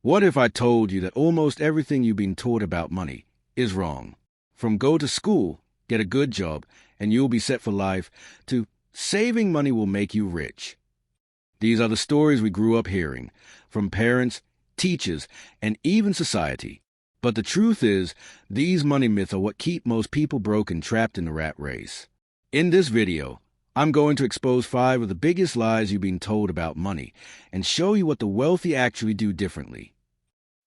What if I told you that almost everything you've been taught about money is wrong? From go to school, get a good job, and you'll be set for life, to saving money will make you rich. These are the stories we grew up hearing, from parents, teachers, and even society. But the truth is, these money myths are what keep most people broke and trapped in the rat race. In this video, I'm going to expose 5 of the biggest lies you've been told about money and show you what the wealthy actually do differently.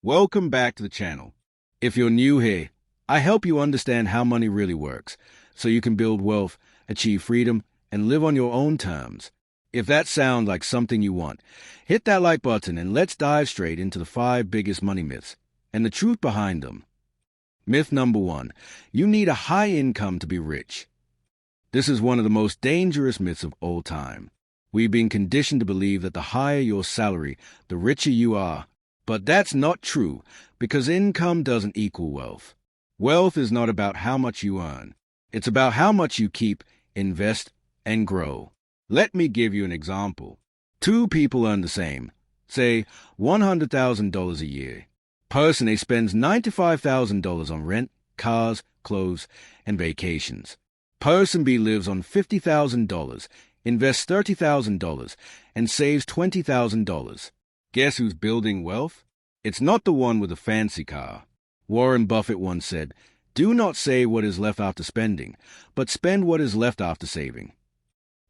Welcome back to the channel. If you're new here, I help you understand how money really works, so you can build wealth, achieve freedom, and live on your own terms. If that sounds like something you want, hit that like button and let's dive straight into the 5 biggest money myths and the truth behind them. Myth number 1, you need a high income to be rich. This is one of the most dangerous myths of all time. We've been conditioned to believe that the higher your salary, the richer you are. But that's not true, because income doesn't equal wealth. Wealth is not about how much you earn. It's about how much you keep, invest, and grow. Let me give you an example. 2 people earn the same, say $100,000 a year. Person A spends $95,000 on rent, cars, clothes, and vacations. Person B lives on $50,000, invests $30,000, and saves $20,000. Guess who's building wealth? It's not the one with a fancy car. Warren Buffett once said, "Do not save what is left after spending, but spend what is left after saving."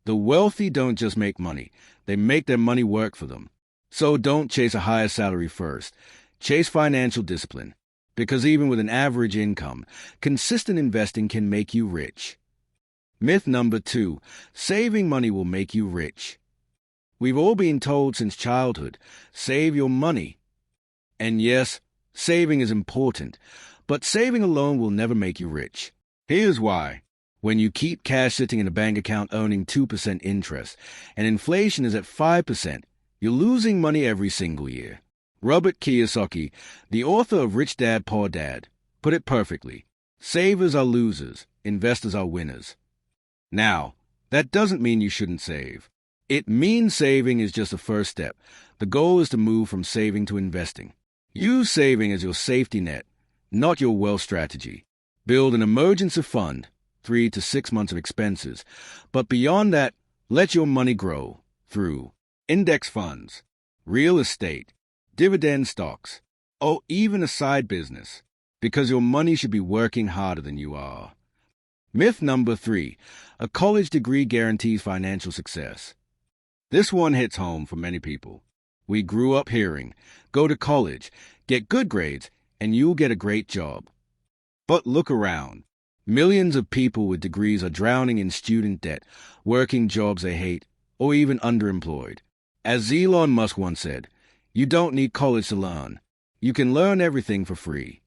The wealthy don't just make money, they make their money work for them. So don't chase a higher salary first. Chase financial discipline, because even with an average income, consistent investing can make you rich. Myth number 2, saving money will make you rich. We've all been told since childhood, save your money. And yes, saving is important, but saving alone will never make you rich. Here's why. When you keep cash sitting in a bank account earning 2% interest, and inflation is at 5%, you're losing money every single year. Robert Kiyosaki, the author of Rich Dad, Poor Dad, put it perfectly. Savers are losers, investors are winners. Now, that doesn't mean you shouldn't save. It means saving is just the first step. The goal is to move from saving to investing. Use saving as your safety net, not your wealth strategy. Build an emergency fund, 3 to 6 months of expenses. But beyond that, let your money grow through index funds, real estate, dividend stocks, or even a side business, because your money should be working harder than you are. Myth number 3, a college degree guarantees financial success. This one hits home for many people. We grew up hearing, go to college, get good grades, and you'll get a great job. But look around. Millions of people with degrees are drowning in student debt, working jobs they hate, or even underemployed. As Elon Musk once said, you don't need college to learn. You can learn everything for free.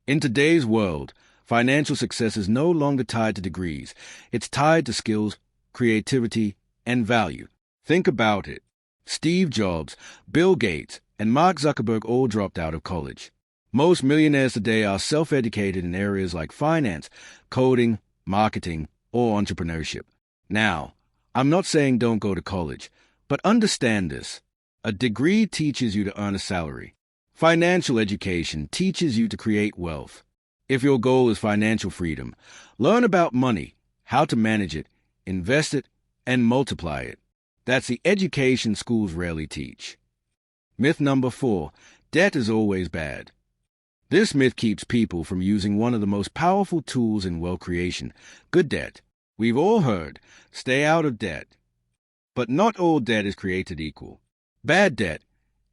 In today's world, financial success is no longer tied to degrees. It's tied to skills, creativity, and value. Think about it. Steve Jobs, Bill Gates, and Mark Zuckerberg all dropped out of college. Most millionaires today are self-educated in areas like finance, coding, marketing, or entrepreneurship. Now, I'm not saying don't go to college, but understand this. A degree teaches you to earn a salary. Financial education teaches you to create wealth. If your goal is financial freedom, learn about money, how to manage it, invest it, and multiply it. That's the education schools rarely teach. Myth number 4, debt is always bad. This myth keeps people from using one of the most powerful tools in wealth creation, good debt. We've all heard, stay out of debt. But not all debt is created equal. Bad debt,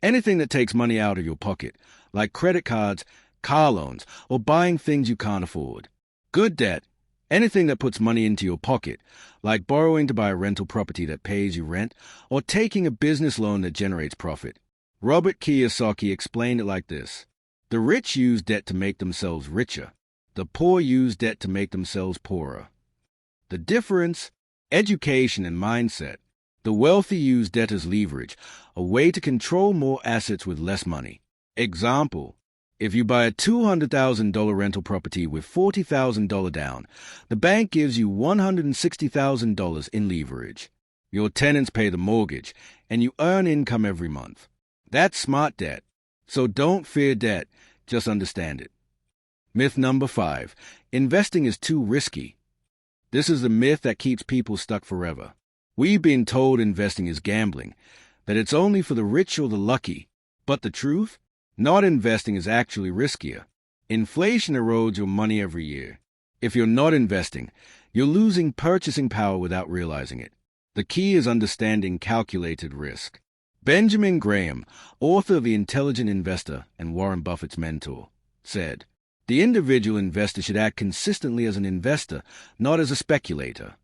anything that takes money out of your pocket, like credit cards, car loans, or buying things you can't afford. Good debt, anything that puts money into your pocket, like borrowing to buy a rental property that pays you rent, or taking a business loan that generates profit. Robert Kiyosaki explained it like this. The rich use debt to make themselves richer. The poor use debt to make themselves poorer. The difference? Education and mindset. The wealthy use debt as leverage, a way to control more assets with less money. Example. If you buy a $200,000 rental property with $40,000 down, the bank gives you $160,000 in leverage. Your tenants pay the mortgage, and you earn income every month. That's smart debt. So don't fear debt, just understand it. Myth number 5. Investing is too risky. This is the myth that keeps people stuck forever. We've been told investing is gambling, that it's only for the rich or the lucky. But the truth? Not investing is actually riskier. Inflation erodes your money every year. If you're not investing, you're losing purchasing power without realizing it. The key is understanding calculated risk. Benjamin Graham, author of The Intelligent Investor and Warren Buffett's mentor, said, "The individual investor should act consistently as an investor, not as a speculator."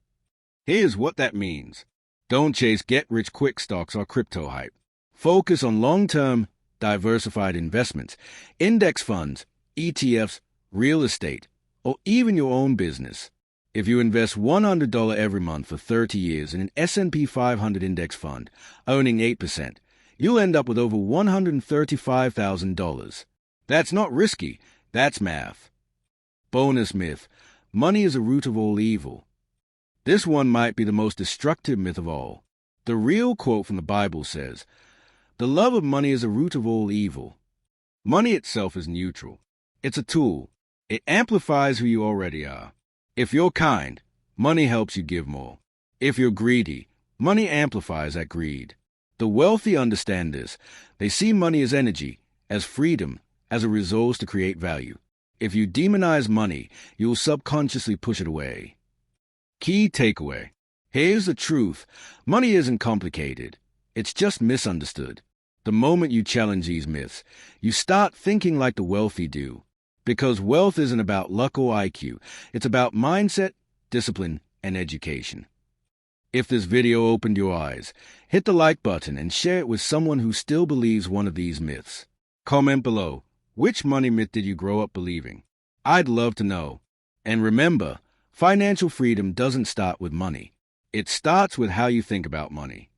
Here's what that means. Don't chase get-rich-quick stocks or crypto hype. Focus on long-term, diversified investments, index funds, ETFs, real estate, or even your own business. If you invest $100 every month for 30 years in an S&P 500 index fund, earning 8%, you'll end up with over $135,000. That's not risky, that's math. Bonus myth: money is the root of all evil. This one might be the most destructive myth of all. The real quote from the Bible says, "The love of money is the root of all evil." Money itself is neutral. It's a tool. It amplifies who you already are. If you're kind, money helps you give more. If you're greedy, money amplifies that greed. The wealthy understand this. They see money as energy, as freedom, as a resource to create value. If you demonize money, you'll subconsciously push it away. Key takeaway. Here's the truth. Money isn't complicated. It's just misunderstood. The moment you challenge these myths, you start thinking like the wealthy do. Because wealth isn't about luck or IQ. It's about mindset, discipline, and education. If this video opened your eyes, hit the like button and share it with someone who still believes one of these myths. Comment below, which money myth did you grow up believing? I'd love to know. And remember, financial freedom doesn't start with money. It starts with how you think about money.